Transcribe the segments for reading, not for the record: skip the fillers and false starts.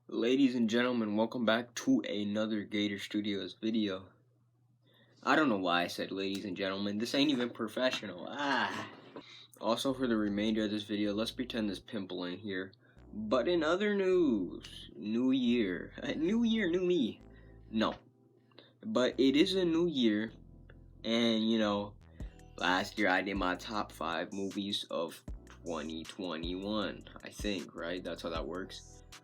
Ladies and gentlemen, welcome back to another gatorSTUDIOS video. I don't know why I said ladies and gentlemen. This ain't even professional. Also, for the remainder of this video, let's pretend this pimple ain't here. But in other news, new year. New year, new me. No. But it is a new year. And, last year I did my top 5 movies of 2021. I think, right? That's how that works.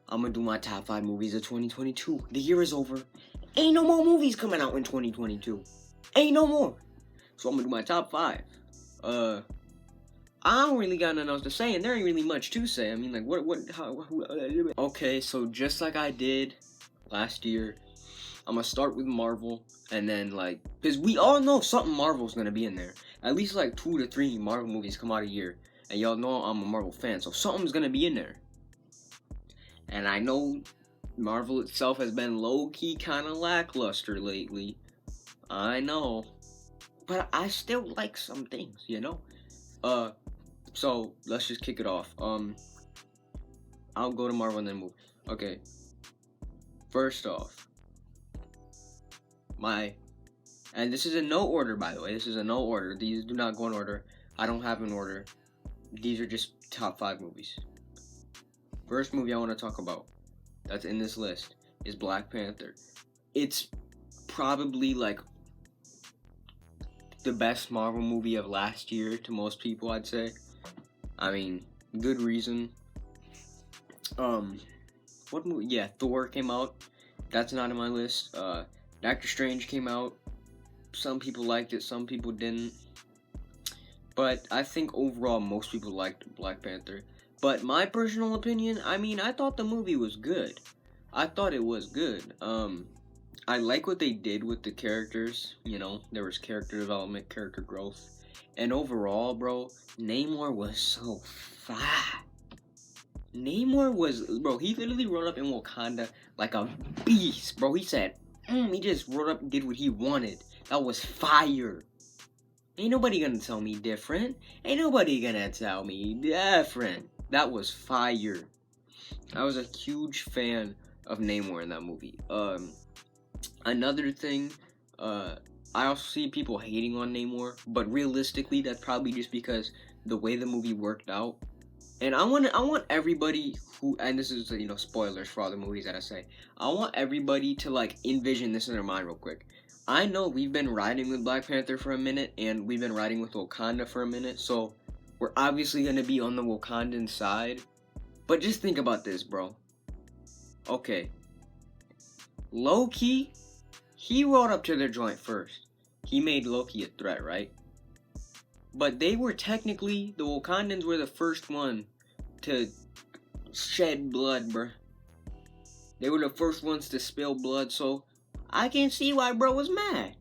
I'm gonna do my top 5 movies of 2022. The year is over. Ain't no more movies coming out in 2022. Ain't no more. So I'm gonna do my top 5. I don't really got nothing else to say, and there ain't really much to say. I mean, like, okay, so just like I did last year, I'm gonna start with Marvel, and then, because we all know something Marvel's gonna be in there. At least, 2 to 3 Marvel movies come out a year. And y'all know I'm a Marvel fan, so something's gonna be in there. And I know Marvel itself has been low-key kind of lackluster lately. I know. But I still like some things, So, let's just kick it off. I'll go to Marvel and then move. Okay. First off. And this is in no order, by the way. This is in no order. These do not go in order. I don't have an order. These are just top 5 movies. First movie I want to talk about that's in this list is Black Panther. It's probably the best Marvel movie of last year to most people, I'd say. I mean, good reason. What movie? Yeah, Thor came out. That's not in my list. Doctor Strange came out. Some people liked it, some people didn't. But I think overall most people liked Black Panther. But my personal opinion, I thought the movie was good. I thought it was good. I like what they did with the characters. There was character development, character growth. And overall, bro, Namor was so fat. Namor was, bro, he literally rode up in Wakanda like a beast, bro. He said, he just rode up and did what he wanted. That was fire. Ain't nobody gonna tell me different. Ain't nobody gonna tell me different. That was fire. I was a huge fan of Namor in that movie. Another thing, I also see people hating on Namor, but realistically, that's probably just because the way the movie worked out. And I want everybody who, and this is, spoilers for all the movies that I say. I want everybody to, envision this in their mind real quick. I know we've been riding with Black Panther for a minute, and we've been riding with Wakanda for a minute, so we're obviously going to be on the Wakandan side. But just think about this, bro. Okay. Loki, he rode up to their joint first. He made Loki a threat, right? But they were technically, the Wakandans were the first one to shed blood, bruh. They were the first ones to spill blood, so I can't see why bro was mad.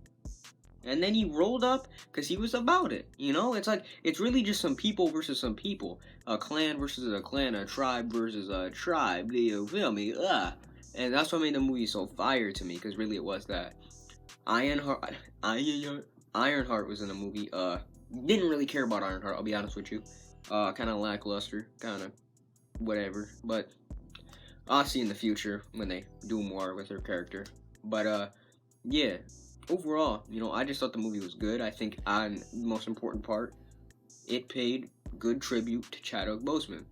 And then he rolled up because he was about it. It's really just some people versus some people. A clan versus a clan, a tribe versus a tribe. Do you feel me? And that's what made the movie so fire to me, because really it was that. Ironheart was in the movie. Didn't really care about Ironheart, I'll be honest with you. Kind of lackluster, kind of whatever. But I'll see in the future when they do more with her character. But, yeah, overall, I just thought the movie was good. I think, on the most important part, it paid good tribute to Chadwick Boseman.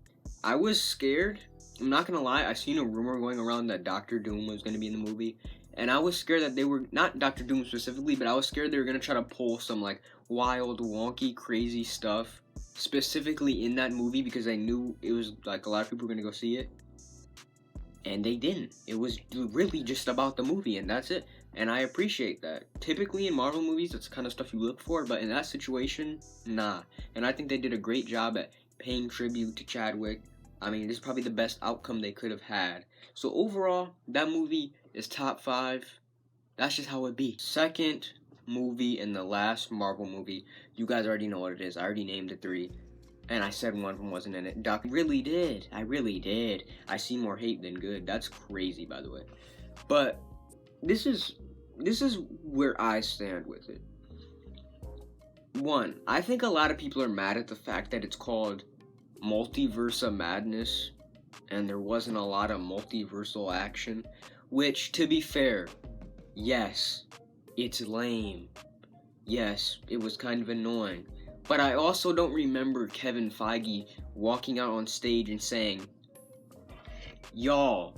I was scared. I'm not gonna lie, I seen a rumor going around that Doctor Doom was gonna be in the movie, and I was scared that they were, not Doctor Doom specifically, but I was scared they were gonna try to pull some, wild, wonky, crazy stuff, specifically in that movie, because I knew it was, a lot of people were gonna go see it. And they didn't. It was really just about the movie, and that's it. And I appreciate that. Typically in Marvel movies, that's the kind of stuff you look for, but in that situation, nah. And I think they did a great job at paying tribute to Chadwick. This is probably the best outcome they could have had. So overall, that movie is top 5. That's just how it be. Second movie and the last Marvel movie, you guys already know what it is. I already named the 3. And I said one of them wasn't in it. I really did. I see more hate than good. That's crazy, by the way. But this is where I stand with it. 1, I think a lot of people are mad at the fact that it's called Multiverse of Madness. and there wasn't a lot of multiversal action, which, to be fair, yes, it's lame. Yes, it was kind of annoying. But I also don't remember Kevin Feige walking out on stage and saying, y'all,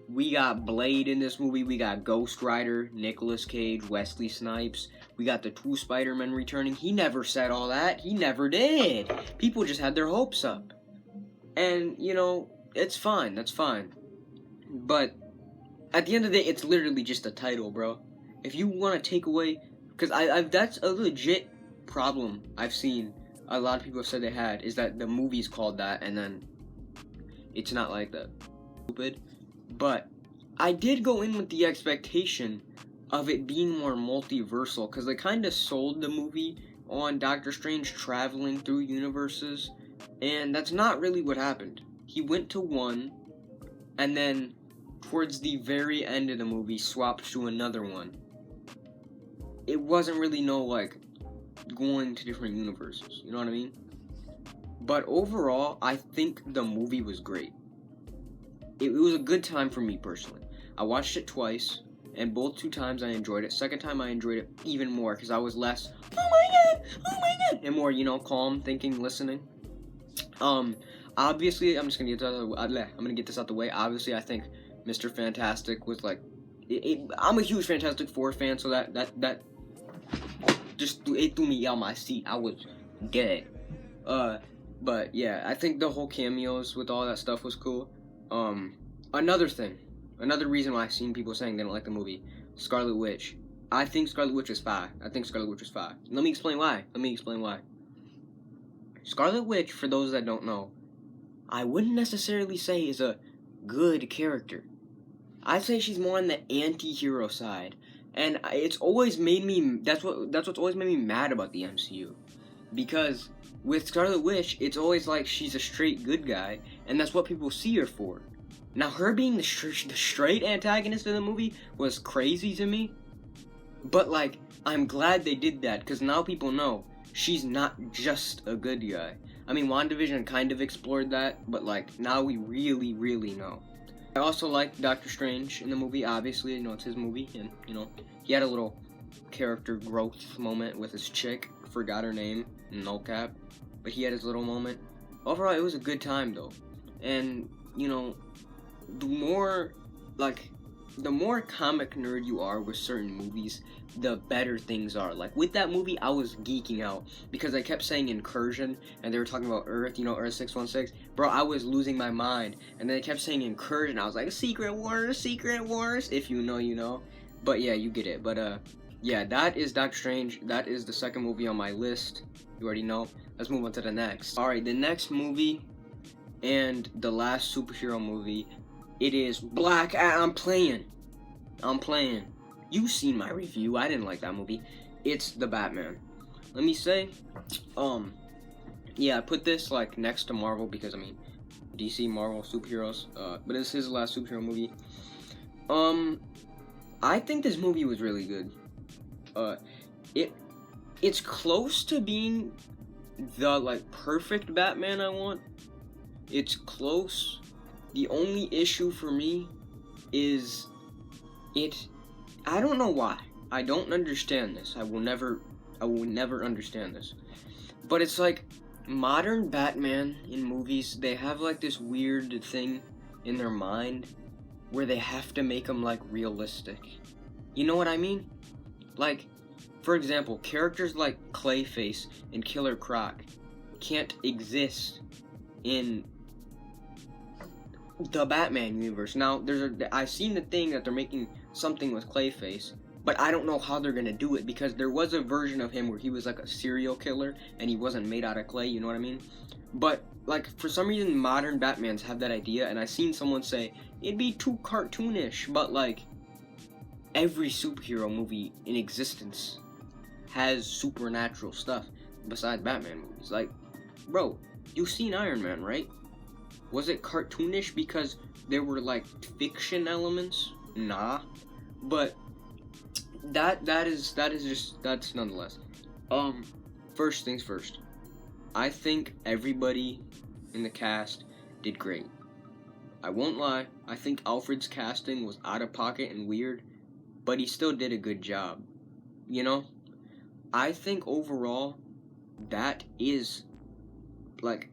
we got Blade in this movie, we got Ghost Rider, Nicolas Cage, Wesley Snipes, we got the 2 Spider-Men returning. He never said all that. He never did. People just had their hopes up. And, you know, it's fine. That's fine. But at the end of the day, it's literally just a title, bro. If you want to take away... Because that's a legit problem I've seen a lot of people have said they had, is that the movie's called that, and then it's not like that. Stupid. But I did go in with the expectation of it being more multiversal, because they kind of sold the movie on Doctor Strange traveling through universes, and that's not really what happened. He went to one, and then towards the very end of the movie swapped to another one. It wasn't really no, like, going to different universes, you know what I mean? But overall, I think the movie was great. It was a good time for me personally. I watched it twice, and both 2 times I enjoyed it. Second time I enjoyed it even more, because I was less, oh my god, and more, you know, calm, thinking, listening. Obviously, I'm gonna get this out the way. Obviously, I think Mr. Fantastic was like, I'm a huge Fantastic Four fan, so that just it threw me out my seat. I was dead. But yeah, I think the whole cameos with all that stuff was cool. Another reason why I've seen people saying they don't like the movie, Scarlet Witch. I think Scarlet Witch is fine. Let me explain why. Scarlet Witch, for those that don't know, I wouldn't necessarily say is a good character. I'd say she's more on the anti-hero side. And it's always made me, that's what's always made me mad about the MCU. Because with Scarlet Witch, it's always like she's a straight good guy, and that's what people see her for. Now, her being the straight antagonist in the movie was crazy to me. But, like, I'm glad they did that, because now people know she's not just a good guy. I mean, WandaVision kind of explored that, but, like, now we really, really know. I also liked Doctor Strange in the movie, obviously, you know, it's his movie, and, you know, he had a little character growth moment with his chick, forgot her name, no cap, but he had his little moment. Overall, it was a good time, though, and, you know, the more comic nerd you are with certain movies, the better things are. Like, with that movie, I was geeking out, because I kept saying incursion, and they were talking about Earth, you know, Earth 616. Bro, I was losing my mind, and then they kept saying incursion. I was like, Secret Wars, if you know, you know. But yeah, you get it. But yeah, that is Doctor Strange. That is the second movie on my list. You already know. Let's move on to the next. Alright, the next movie, and the last superhero movie, it is Black I'm playing. You've seen my review. I didn't like that movie. It's The Batman. Let me say, yeah, I put this, like, next to Marvel, because, I mean, DC, Marvel, superheroes, but it's his last superhero movie. I think this movie was really good. It's close to being the, like, perfect Batman I want. It's close. The only issue for me is I don't know why. I don't understand this. I will never understand this. But it's like, modern Batman in movies, they have like this weird thing in their mind where they have to make them like realistic. You know what I mean? Like, for example, characters like Clayface and Killer Croc can't exist in the Batman universe. Now, I've seen the thing that they're making something with Clayface, but I don't know how they're gonna do it, because there was a version of him where he was like a serial killer and he wasn't made out of clay, you know what I mean? But, like, for some reason, modern Batmans have that idea, and I've seen someone say, it'd be too cartoonish, but, like, every superhero movie in existence has supernatural stuff besides Batman movies. Like, bro, you've seen Iron Man, right? Was it cartoonish because there were, like, fiction elements? Nah. But that's nonetheless. First things first. I think everybody in the cast did great. I won't lie, I think Alfred's casting was out of pocket and weird, but he still did a good job. You know? I think overall, that is, like,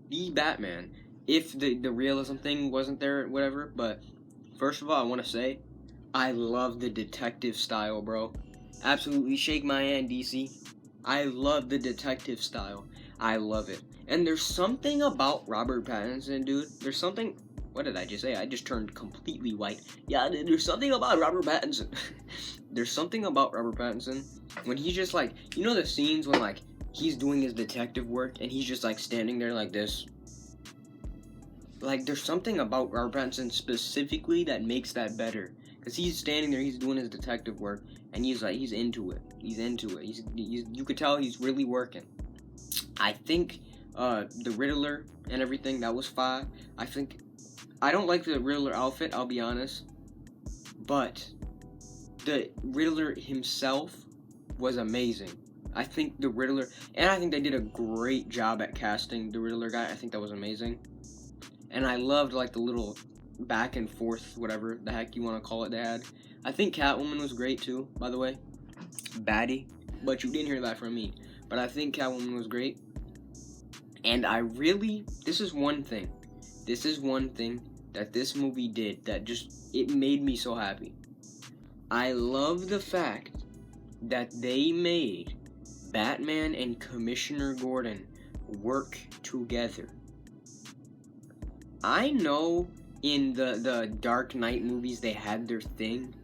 the Batman. If the realism thing wasn't there, whatever, but first of all, I want to say, I love the detective style, bro. Absolutely shake my hand, DC. I love the detective style. I love it. And there's something about Robert Pattinson, dude. There's something... What did I just say? I just turned completely white. Yeah, there's something about Robert Pattinson. There's something about Robert Pattinson when he's just like... You know the scenes when, like, he's doing his detective work and he's just, like, standing there like this? Like, there's something about Robert Pattinson specifically that makes that better. Because he's standing there, he's doing his detective work, and he's like, he's into it. He's into it. You could tell he's really working. I think the Riddler and everything, that was fine. I don't like the Riddler outfit, I'll be honest. But the Riddler himself was amazing. I think the Riddler, and I think they did a great job at casting the Riddler guy. I think that was amazing. And I loved, like, the little back and forth, whatever the heck you want to call it, they had. I think Catwoman was great, too, by the way. Baddie. But you didn't hear that from me. But I think Catwoman was great. And this is one thing that this movie did that it made me so happy. I love the fact that they made Batman and Commissioner Gordon work together. I know in the Dark Knight movies they had their thing,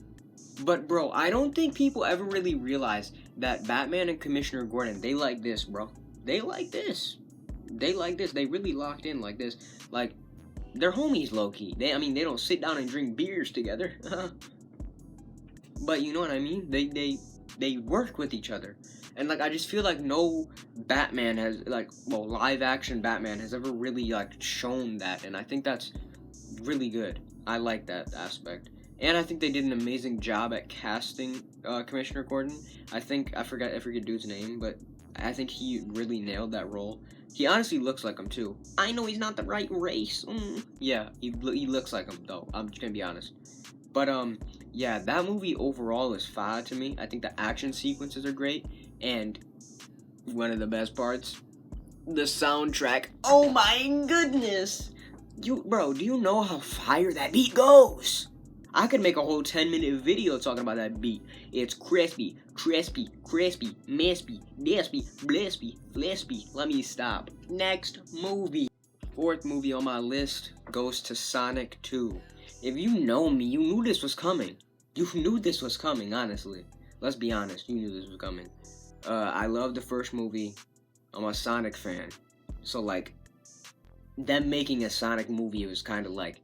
but bro, I don't think people ever really realize that Batman and Commissioner Gordon, they like this, bro. They like this. They really locked in like this. Like, they're homies low-key. They don't sit down and drink beers together. But you know what I mean? They work with each other. And, like, I just feel like no Batman has, like, well, live-action Batman has ever really, like, shown that. And I think that's really good. I like that aspect. And I think they did an amazing job at casting Commissioner Gordon. I forget dude's name, but I think he really nailed that role. He honestly looks like him, too. I know he's not the right race. Yeah, he looks like him, though. I'm just gonna be honest. But, yeah, that movie overall is fire to me. I think the action sequences are great. And one of the best parts, the soundtrack. Oh my goodness! Bro, do you know how fire that beat goes? I could make a whole 10-minute video talking about that beat. It's crispy, crispy, crispy, mispy, despy, blespy, flespy. Let me stop. Next movie. Fourth movie on my list goes to Sonic 2. If you know me, you knew this was coming. You knew this was coming, honestly. Let's be honest, you knew this was coming. I love the first movie. I'm a Sonic fan. So, like, them making a Sonic movie was kind of like,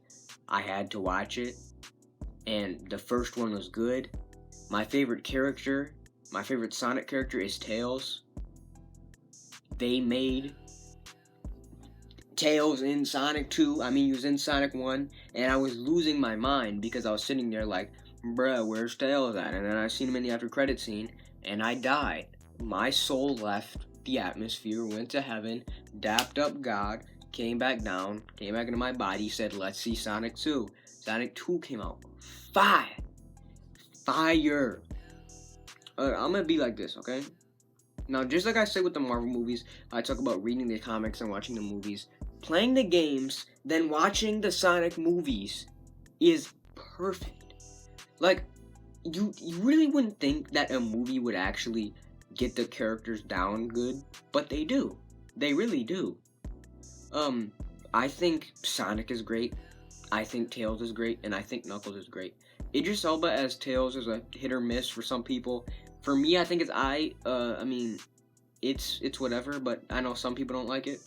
I had to watch it. And the first one was good. My favorite Sonic character is Tails. They made Tails in Sonic 2. He was in Sonic 1. And I was losing my mind because I was sitting there like, bruh, where's Tails at? And then I seen him in the after credit scene. And I died. My soul left the atmosphere, went to heaven, dapped up God, came back down, came back into my body, said, let's see Sonic 2. Sonic 2 came out. Fire. I'm gonna be like this, okay? Now, just like I said with the Marvel movies, I talk about reading the comics and watching the movies. Playing the games, then watching the Sonic movies is perfect. Like, you really wouldn't think that a movie would actually get the characters down good, but they do. They really do. I think Sonic is great. I think Tails is great, and I think Knuckles is great. Idris Elba as Tails is a hit or miss for some people. For me, I think it's whatever, but I know some people don't like it.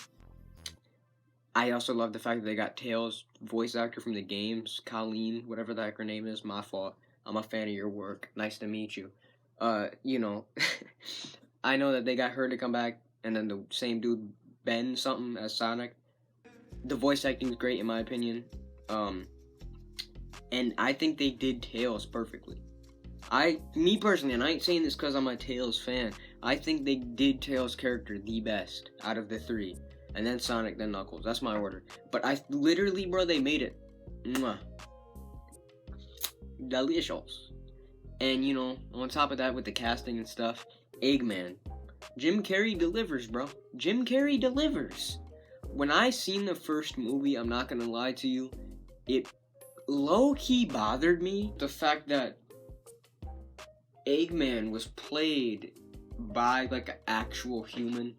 I also love the fact that they got Tails' voice actor from the games, Colleen, whatever the heck her name is, my fault. I'm a fan of your work. Nice to meet you. You know, I know that they got her to come back, and then the same dude, Ben something, as Sonic. The voice acting is great in my opinion. And I think they did Tails perfectly. Me personally, and I ain't saying this because I'm a Tails fan, I think they did Tails' character the best out of the three. and then Sonic, then Knuckles. That's my order. But I literally, bro, they made it. Mwah. Delicious. And, you know, on top of that, with the casting and stuff, Eggman. Jim Carrey delivers, bro. Jim Carrey delivers. When I seen the first movie, I'm not gonna lie to you, it low-key bothered me. The fact that Eggman was played by, like, an actual human.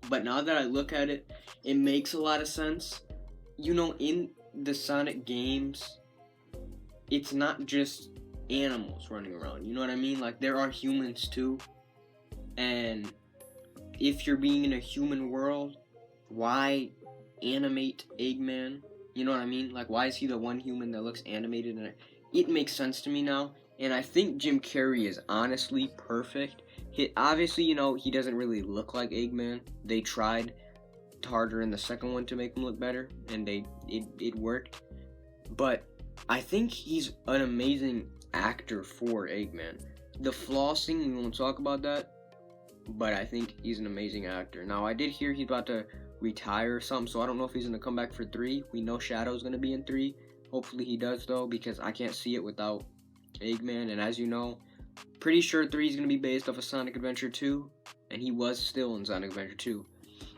But now that I look at it, it makes a lot of sense. You know, in the Sonic games, it's not just animals running around, you know what I mean? Like, there are humans too, and if you're being in a human world, why animate Eggman? You know what I mean? Like, why is he the one human that looks animated? And it makes sense to me now, and I think Jim Carrey is honestly perfect. Obviously, you know, he doesn't really look like Eggman. They tried harder in the second one to make him look better, and it worked, but I think he's an amazing actor for Eggman. The flossing, we won't talk about that, but I think he's an amazing actor. Now, I did hear he's about to retire or something, so I don't know if he's going to come back for 3. We know Shadow's going to be in 3. Hopefully he does, though, because I can't see it without Eggman, and as you know, pretty sure 3 is going to be based off of Sonic Adventure 2, and he was still in Sonic Adventure 2.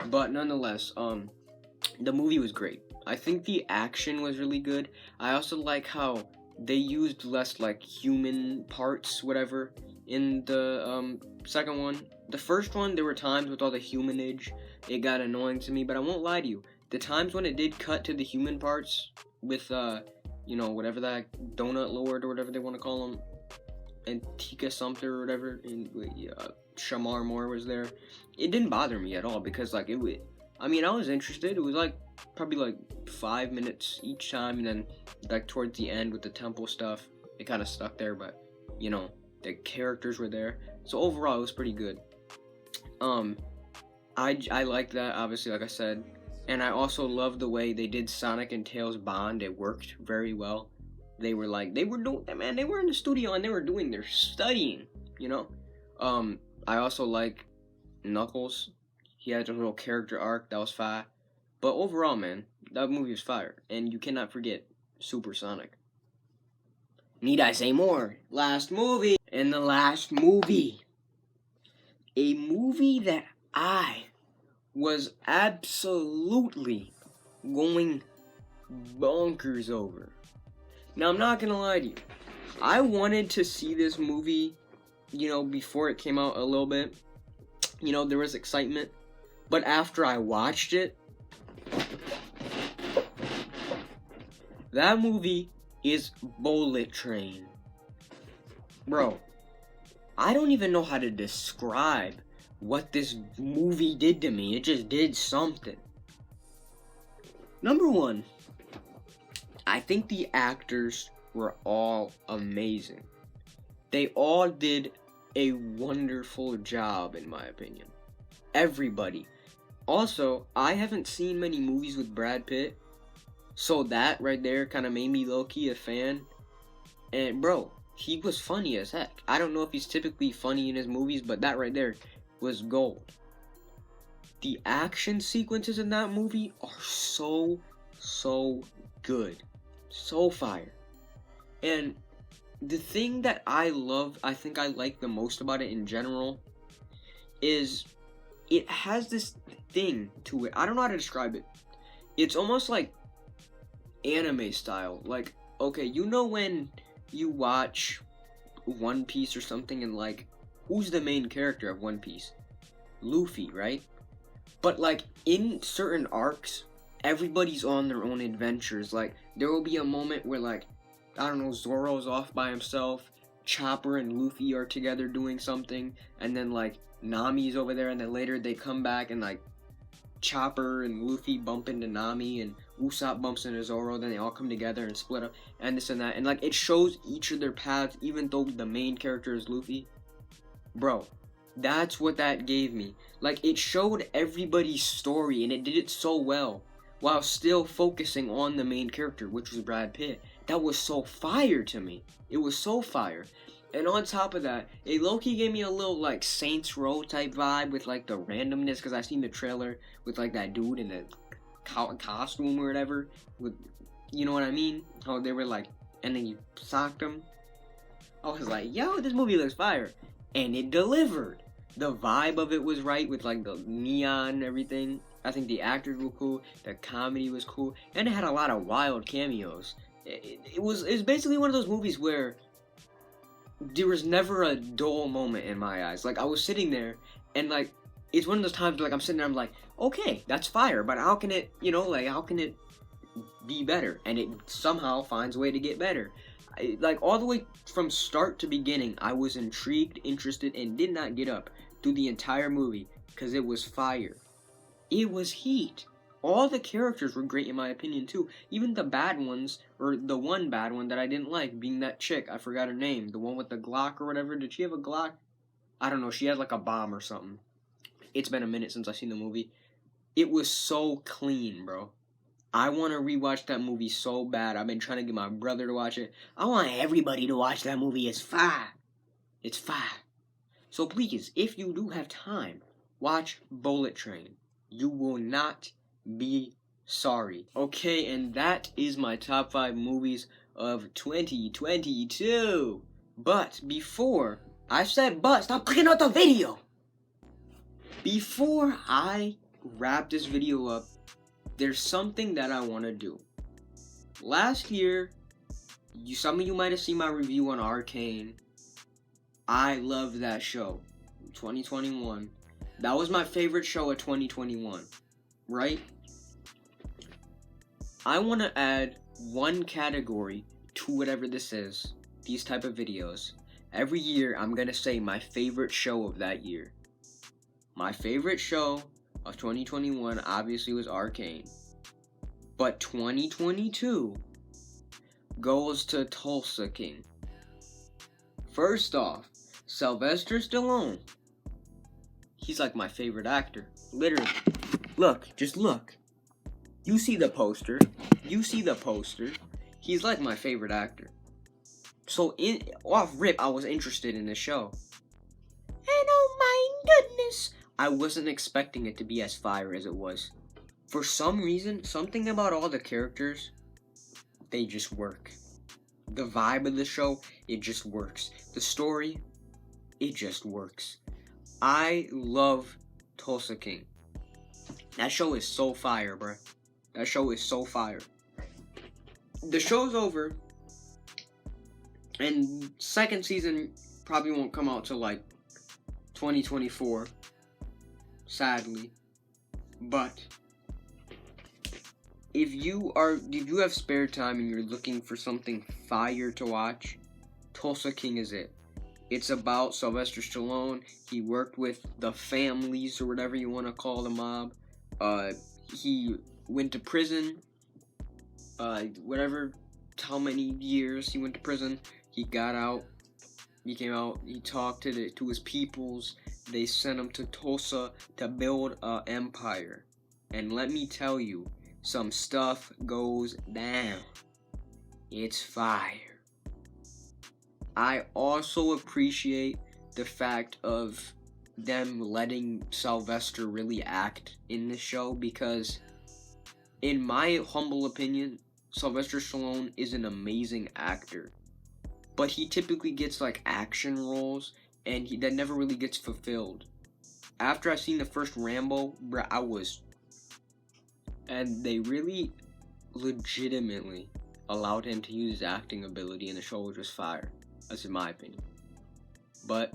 But nonetheless, the movie was great. I think the action was really good. I also like how they used less, like, human parts, whatever, in the second one. The first one, there were times with all the humanage, it got annoying to me, but I won't lie to you. The times when it did cut to the human parts with, you know, whatever that Donut Lord or whatever they want to call him, Antika Sumter or whatever, and Shamar Moore was there, it didn't bother me at all, because, like, I mean, I was interested. It was, like, probably, like, 5 minutes each time, and then, like, towards the end with the temple stuff, it kind of stuck there, but, you know, the characters were there, so overall, it was pretty good. I liked that, obviously, like I said, and I also loved the way they did Sonic and Tails bond. It worked very well. They were in the studio, and they were doing their studying, you know? I also like Knuckles. He had a little character arc that was fire. But overall, man, that movie was fire. And you cannot forget Super Sonic. Need I say more? Last movie. And the last movie. A movie that I was absolutely going bonkers over. Now, I'm not gonna lie to you. I wanted to see this movie, you know, before it came out a little bit. You know, there was excitement. But after I watched it, that movie is Bullet Train. Bro, I don't even know how to describe what this movie did to me. It just did something. Number one, I think the actors were all amazing. They all did a wonderful job, in my opinion. Everybody. Also, I haven't seen many movies with Brad Pitt, so that right there kind of made me low-key a fan. And bro, he was funny as heck. I don't know if he's typically funny in his movies, but that right there was gold. The action sequences in that movie are so good. So fire. And the thing that I think I like the most about it in general, is it has this thing to it. I don't know how to describe it. It's almost like anime style. Like, okay, you know when you watch One Piece or something, and like, who's the main character of One Piece? Luffy, right? But like, in certain arcs, everybody's on their own adventures. Like, there will be a moment where, like, I don't know, Zoro's off by himself, Chopper and Luffy are together doing something, and then like Nami's over there, and then later they come back and like Chopper and Luffy bump into Nami, and Usopp bumps into Zoro, then they all come together and split up, and this and that, and like, it shows each of their paths, even though the main character is Luffy. Bro, that's what that gave me. Like, it showed everybody's story, and it did it so well, while still focusing on the main character, which was Brad Pitt. That was so fire to me. It was so fire. And on top of that, it low-key gave me a little, like, Saints Row type vibe with, like, the randomness, because I seen the trailer with, like, that dude in the costume or whatever, with, you know what I mean? How they were, like, and then you socked them. I was like, yo, this movie looks fire. And it delivered. The vibe of it was right with, like, the neon and everything. I think the actors were cool, the comedy was cool, and it had a lot of wild cameos. It was basically one of those movies where there was never a dull moment in my eyes. Like, I was sitting there, and, like, it's one of those times where, like, I'm sitting there, I'm like, okay, that's fire, but how can it, you know, like, how can it be better? And it somehow finds a way to get better. Like, all the way from start to beginning, I was intrigued, interested, and did not get up through the entire movie, because it was fire. It was heat. All the characters were great in my opinion too. Even the bad ones, or the one bad one that I didn't like, being that chick. I forgot her name. The one with the Glock or whatever. Did she have a Glock? I don't know. She had like a bomb or something. It's been a minute since I've seen the movie. It was so clean, bro. I want to rewatch that movie so bad. I've been trying to get my brother to watch it. I want everybody to watch that movie. It's fire. It's fire. So please, if you do have time, watch Bullet Train. You will not be sorry. Okay, and that is my top 5 movies of 2022. But before I said but, stop clicking out the video. Before I wrap this video up, there's something that I want to do. Last year, some of you might have seen my review on Arcane. I love that show. 2021. That was my favorite show of 2021. Right? I want to add one category to whatever this is. These type of videos. Every year, I'm going to say my favorite show of that year. My favorite show of 2021 obviously was Arcane. But 2022 goes to Tulsa King. First off, Sylvester Stallone. He's like my favorite actor. Literally. Look, just look. You see the poster. He's like my favorite actor. So off rip, I was interested in this show. And oh my goodness, I wasn't expecting it to be as fire as it was. For some reason, something about all the characters, they just work. The vibe of the show, it just works. The story, it just works. I love Tulsa King. That show is so fire, bruh. That show is so fire. The show's over, and second season probably won't come out till like 2024, sadly. But if you have spare time and you're looking for something fire to watch, Tulsa King is it. It's about Sylvester Stallone. He worked with the families or whatever you want to call the mob. He went to prison. How many years he went to prison. He got out. He came out. He talked to his peoples. They sent him to Tulsa to build an empire. And let me tell you, some stuff goes down. It's fire. I also appreciate the fact of them letting Sylvester really act in the show, because in my humble opinion, Sylvester Stallone is an amazing actor, but he typically gets like action roles, and that never really gets fulfilled. After I seen the first Rambo, and they really legitimately allowed him to use his acting ability in the show, which was fire. That's in my opinion. But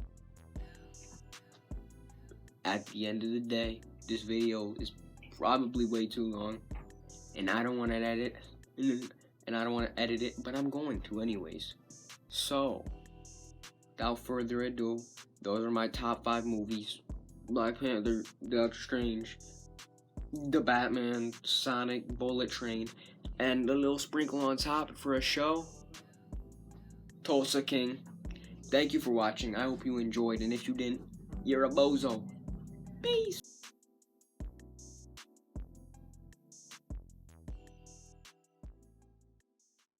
at the end of the day, this video is probably way too long, and I don't want to edit it, but I'm going to anyways. So, without further ado, those are my top 5 movies. Black Panther, Doctor Strange, The Batman, Sonic, Bullet Train, and a little sprinkle on top for a show, Tulsa King. Thank you for watching. I hope you enjoyed, and if you didn't, you're a bozo. Peace.